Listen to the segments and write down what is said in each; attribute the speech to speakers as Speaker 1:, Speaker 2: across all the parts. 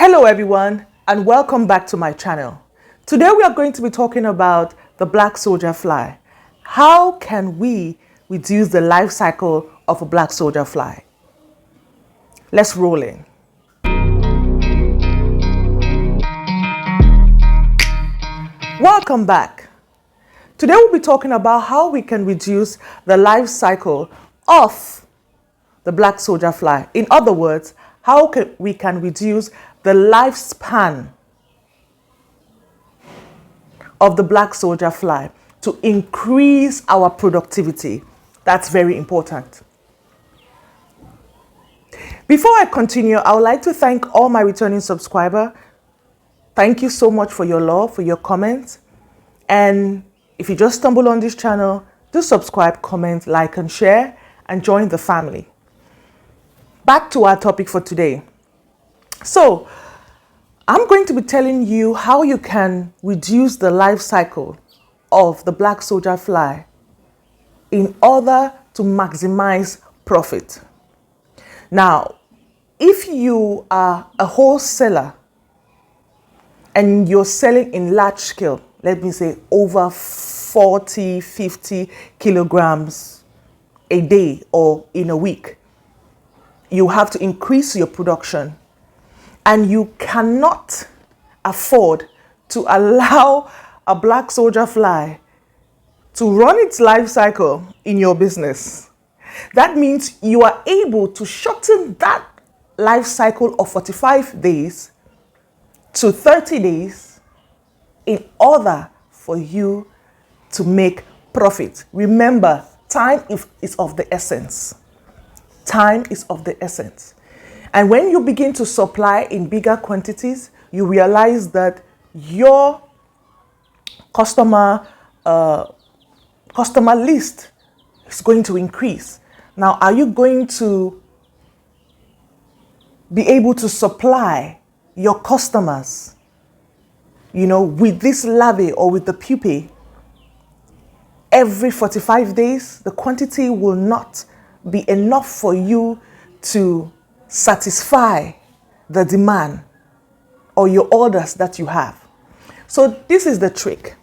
Speaker 1: Hello everyone, and welcome back to my channel. Today we are going to be talking about the black soldier fly. How can we reduce the life cycle of a black soldier fly? Let's roll in. Welcome back. Today we'll be talking about how we can reduce the life cycle of the black soldier fly. In other words, how we can reduce the lifespan of the black soldier fly to increase our productivity. That's very important. Before I continue, I would like to thank all my returning subscribers. Thank you so much for your love, for your comments. And if you just stumble on this channel, do subscribe, comment, like, and share, and join the family. Back to our topic for today. So, I'm going to be telling you how you can reduce the life cycle of the black soldier fly in order to maximize profit. Now, if you are a wholesaler and you're selling in large scale, let me say over 40, 50 kilograms a day or in a week, you have to increase your production. And you cannot afford to allow a black soldier fly to run its life cycle in your business. That means you are able to shorten that life cycle of 45 days to 30 days in order for you to make profit. Remember, time is of the essence. Time is of the essence. And when you begin to supply in bigger quantities, you realize that your customer list is going to increase. Now, are you going to be able to supply your customers, with this larvae or with the pupae every 45 days? The quantity will not be enough for you to satisfy the demand or your orders that you have. So this is the trick.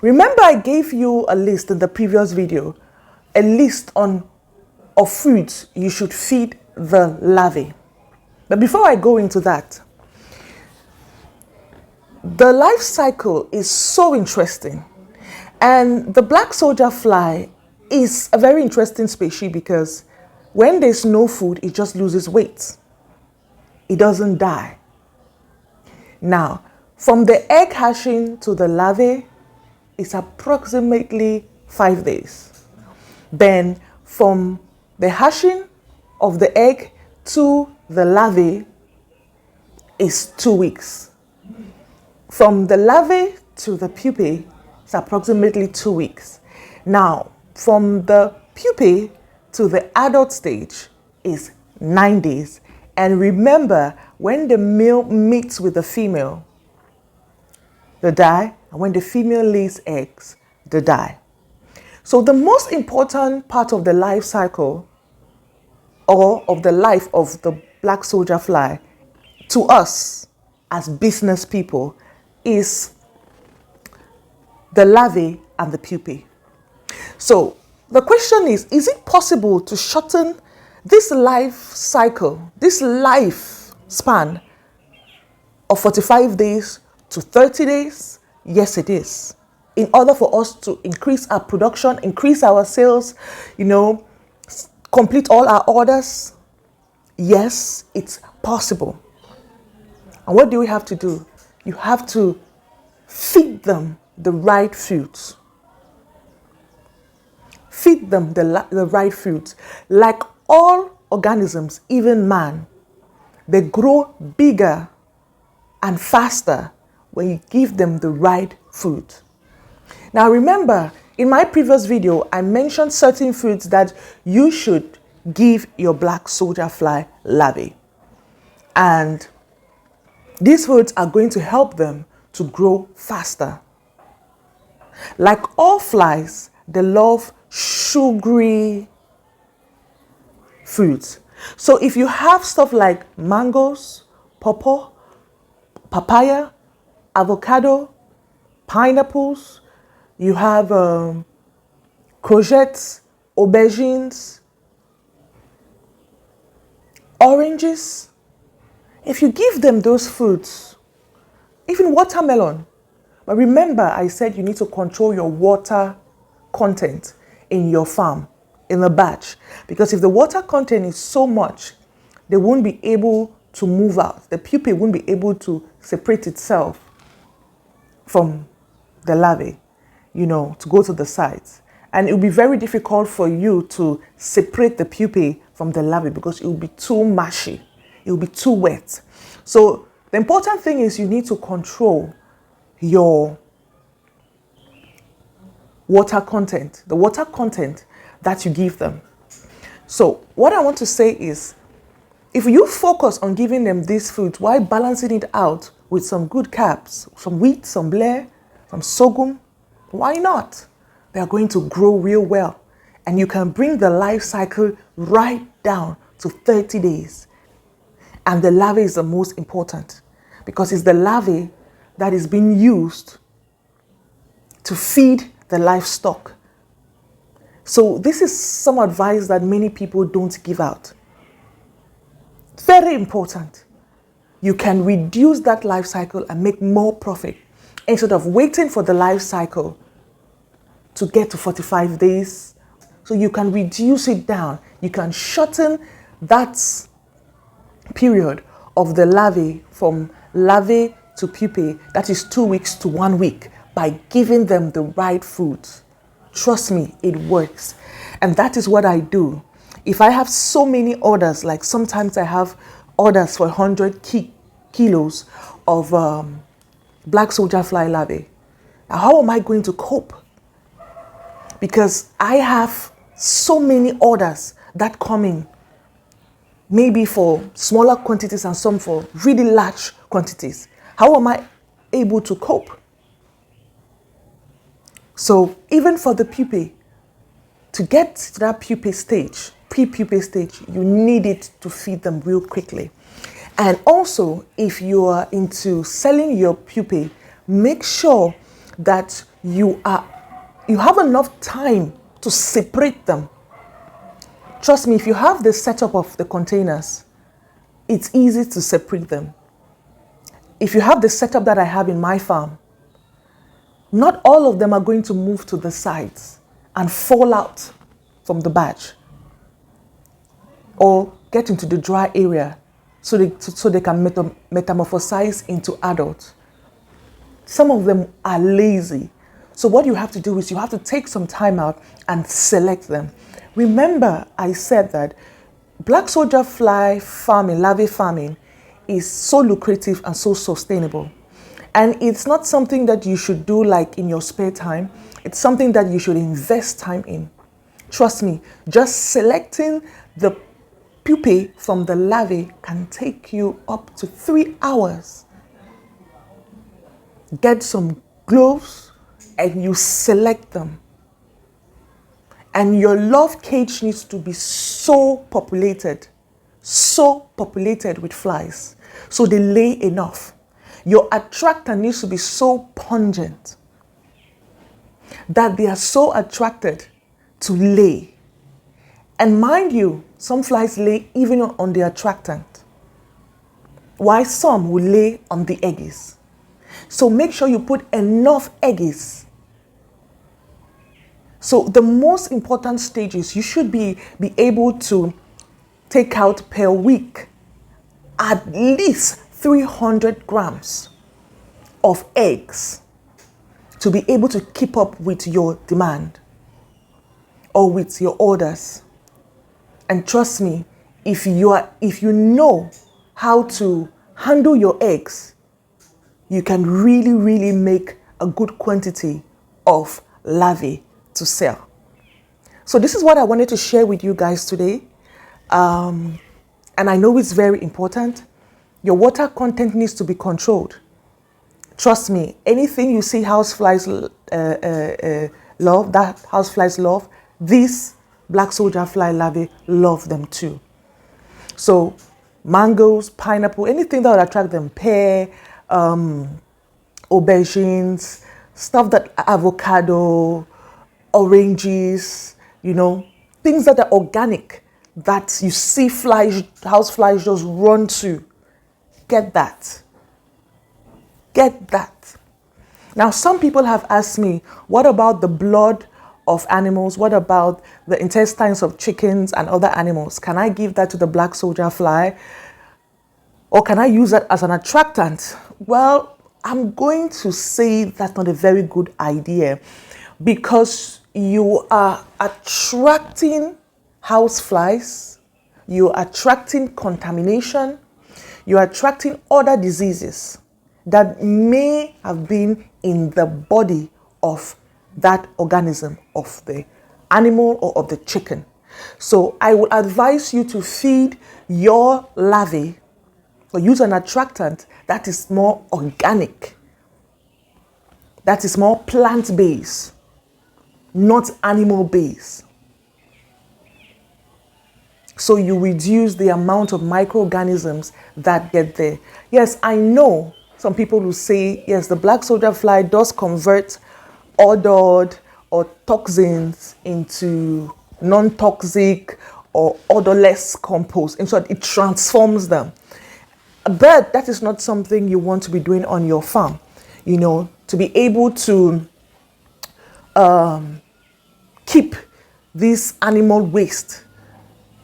Speaker 1: Remember, I gave you a list in the previous video, a list of foods you should feed the larvae. But before I go into that, the life cycle is so interesting. And the black soldier fly is a very interesting species because when there's no food, it just loses weight. It doesn't die. Now, from the egg hatching to the larvae, it's approximately 5 days. Then from the hatching of the egg to the larvae is 2 weeks. From the larvae to the pupae, it's approximately 2 weeks. Now, from the pupae to the adult stage is 9 days. And remember, when the male meets with the female, they die. And when the female lays eggs, they die. So the most important part of the life cycle or of the life of the black soldier fly to us as business people is the larvae and the pupae. So the question is it possible to shorten this life cycle, this life span of 45 days to 30 days? Yes, it is. In order for us to increase our production, increase our sales, complete all our orders, yes, it's possible. And what do we have to do? You have to feed them the right foods. Feed them the right foods. Like all organisms, even man, they grow bigger and faster when you give them the right food. Now remember, in my previous video, I mentioned certain foods that you should give your black soldier fly larvae. And these foods are going to help them to grow faster. Like all flies, they love sugary foods. So if you have stuff like mangoes, pawpaw, papaya, avocado, pineapples, you have courgettes, aubergines, oranges. If you give them those fruits, even watermelon, but remember I said you need to control your water content in your farm, in the batch, because if the water content is so much, they won't be able to move out. The pupae won't be able to separate itself from the larvae, to go to the sides. And it will be very difficult for you to separate the pupae from the larvae because it will be too mushy. It will be too wet. So the important thing is you need to control your water content, the water content that you give them. So what I want to say is, if you focus on giving them these foods while balancing it out with some good carbs, some wheat, some blare, some sorghum, why not? They are going to grow real well. And you can bring the life cycle right down to 30 days. And the larvae is the most important because it's the larvae that is being used to feed the livestock. So this is some advice that many people don't give out. Very important. You can reduce that life cycle and make more profit instead of waiting for the life cycle to get to 45 days. So you can reduce it down. You can shorten that period of the larvae from larvae to pupae, that is 2 weeks to 1 week, by giving them the right foods. Trust me, it works. And that is what I do. If I have so many orders, like sometimes I have orders for 100 kilos of black soldier fly larvae. Now, how am I going to cope? Because I have so many orders that come in, maybe for smaller quantities and some for really large quantities. How am I able to cope? So even for the pupae, to get to that pupae stage, pre-pupae stage, you need it to feed them real quickly. And also, if you are into selling your pupae, make sure that you have enough time to separate them. Trust me, if you have the setup of the containers, it's easy to separate them. If you have the setup that I have in my farm, not all of them are going to move to the sides and fall out from the batch or get into the dry area so they can metamorphosize into adults. Some of them are lazy. So what you have to do is you have to take some time out and select them. Remember, I said that black soldier fly farming, larvae farming, is so lucrative and so sustainable. And it's not something that you should do like in your spare time. It's something that you should invest time in. Trust me, just selecting the pupae from the larvae can take you up to 3 hours. Get some gloves and you select them. And your love cage needs to be so populated with flies, so they lay enough. Your attractor needs to be so pungent that they are so attracted to lay. And mind you, some flies lay even on the attractant, while some will lay on the eggs. So make sure you put enough eggs. So the most important stages, you should be able to take out per week at least 300 grams of eggs to be able to keep up with your demand or with your orders. And trust me, if you know how to handle your eggs, you can really make a good quantity of larvae to sell. So this is what I wanted to share with you guys today. And I know it's very important. Your water content needs to be controlled. Trust me, anything you see houseflies love, these black soldier fly larvae love them too. So mangoes, pineapple, anything that will attract them, pear, aubergines, stuff that avocado, oranges, things that are organic that you see house flies just run to. Get that. Get that. Now, some people have asked me, what about the blood of animals? What about the intestines of chickens and other animals? Can I give that to the black soldier fly? Or can I use that as an attractant? Well, I'm going to say that's not a very good idea, because you are attracting house flies, you're attracting contamination, you're attracting other diseases that may have been in the body of that organism, of the animal or of the chicken. So I would advise you to feed your larvae or use an attractant that is more organic, that is more plant-based, not animal-based. So you reduce the amount of microorganisms that get there. Yes, I know some people will say, yes, the black soldier fly does convert odored or toxins into non-toxic or odorless compost. In short, it transforms them. But that is not something you want to be doing on your farm. To be able to keep this animal waste,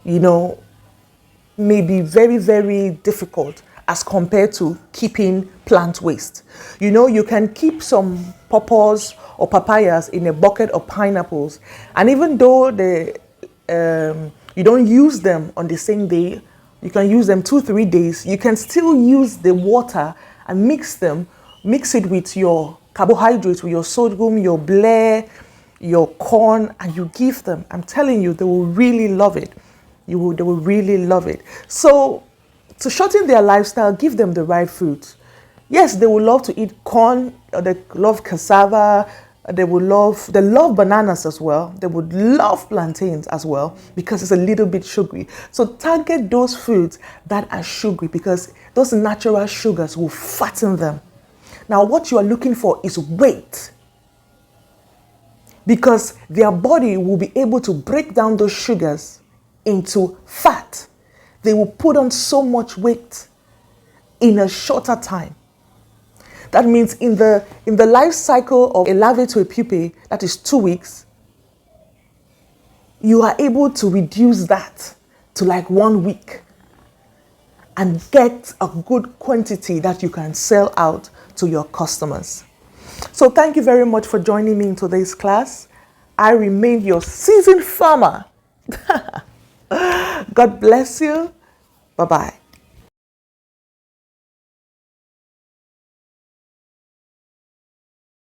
Speaker 1: may be very, very difficult as compared to keeping plant waste. You can keep some pawpaws or papayas in a bucket of pineapples, and even though you don't use them on the same day, you can use them 2-3 days, you can still use the water and mix it with your carbohydrates, with your sorghum, your blé, your corn, and you give them. I'm telling you, they will really love it. They will really love it. So to shorten their lifestyle, give them the right foods. Yes, they will love to eat corn, or they love cassava, they love bananas as well. They would love plantains as well, because it's a little bit sugary. So target those foods that are sugary, because those natural sugars will fatten them. Now, what you are looking for is weight, because their body will be able to break down those sugars into fat. They will put on so much weight in a shorter time. That means in the life cycle of a larvae to a pupae, that is 2 weeks, you are able to reduce that to like 1 week and get a good quantity that you can sell out to your customers. So thank you very much for joining me in today's class. I remain your seasoned farmer. God bless you. Bye-bye.